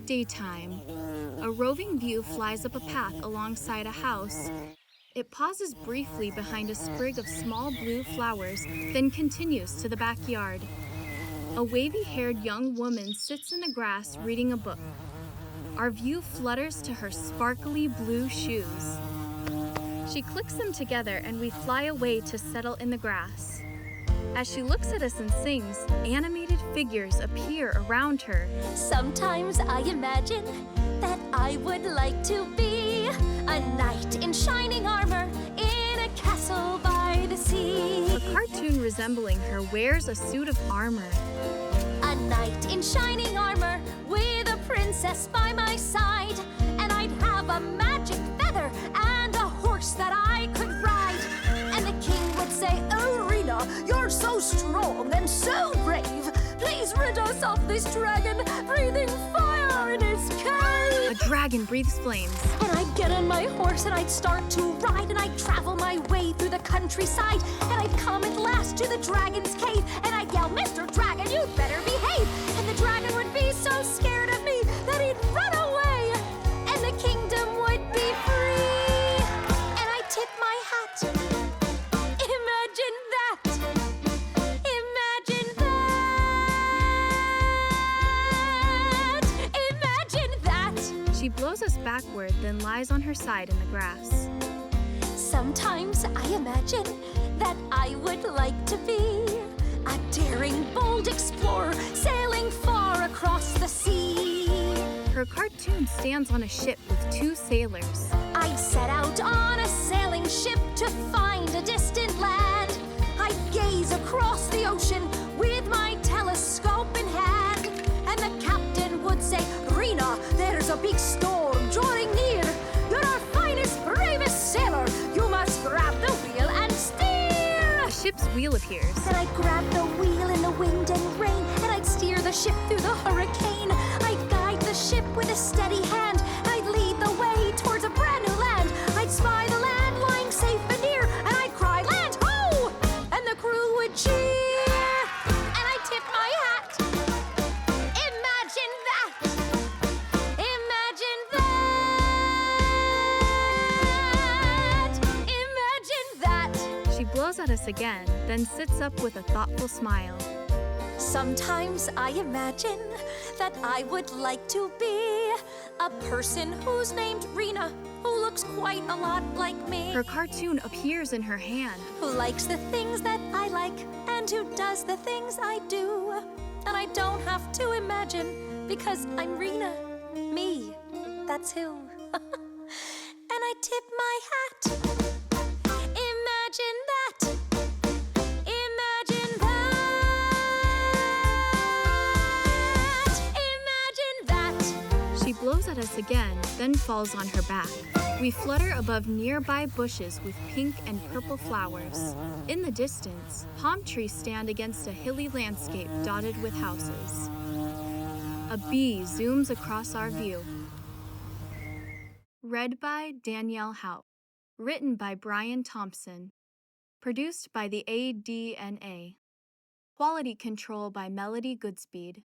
Daytime. A roving view flies up a path alongside a house. It pauses briefly behind a sprig of small blue flowers, then continues to the backyard. A wavy-haired young woman sits in the grass reading a book. Our view flutters to her sparkly blue shoes. She clicks them together and we fly away to settle in the grass. As she looks at us and sings, animated figures appear around her. Sometimes I imagine that I would like to be a knight in shining armor in a castle by the sea. A cartoon resembling her wears a suit of armor. A knight in shining armor with a princess by my side. And I'd have a magic feather and a horse that I could ride. And the king would say, "Oh, Rena, you're so strong and so brave. Please rid us of this dragon breathing fire in his cave." A dragon breathes flames. And I'd get on my horse and I'd start to ride. And I'd travel my way through the countryside. And I'd come at last to the dragon's cave. And I'd yell, "Mr. Dragon, you'd better behave." And the dragon would be so scared of me that he'd run away. And the kingdom would be free. And I'd tip my hat. Imagine that. Imagine that. Imagine that. She blows us backward, then lies on her side in the grass. Sometimes I imagine that I would like to be a daring, bold explorer sailing far across the sea. Her cartoon stands on a ship with two sailors. I'd set out on a sailing ship to find a distant land. I'd gaze across the ocean with my telescope in hand. And the captain would say, "Rena, there's a big storm drawing near. You're our finest, bravest sailor. You must grab the wheel and steer." A ship's wheel appears. Then I'd grab the wheel in the wind and rain. And I'd steer the ship through the hurricane. I'd guide the ship with a steady hand. I'd lead the way towards a brand new land. I'd spy the land lying safe and near. And I'd cry, "Land ho!" And the crew would cheer. And I'd tip my hat. Imagine that. Imagine that. Imagine that. She blows at us again, then sits up with a thoughtful smile. Sometimes I imagine that I would like to be a person who's named Rena, who looks quite a lot like me. Her cartoon appears in her hand. Who likes the things that I like and who does the things I do. And I don't have to imagine because I'm Rena. Me, that's who. And I tip my hat. Imagine that. Imagine that. Imagine that. She blows at us again, then falls on her back. We flutter above nearby bushes with pink and purple flowers. In the distance, palm trees stand against a hilly landscape dotted with houses. A bee zooms across our view. Read by Danielle Houch. Written by Brian Thompson. Produced by the ADNA. Quality control by Melody Goodspeed.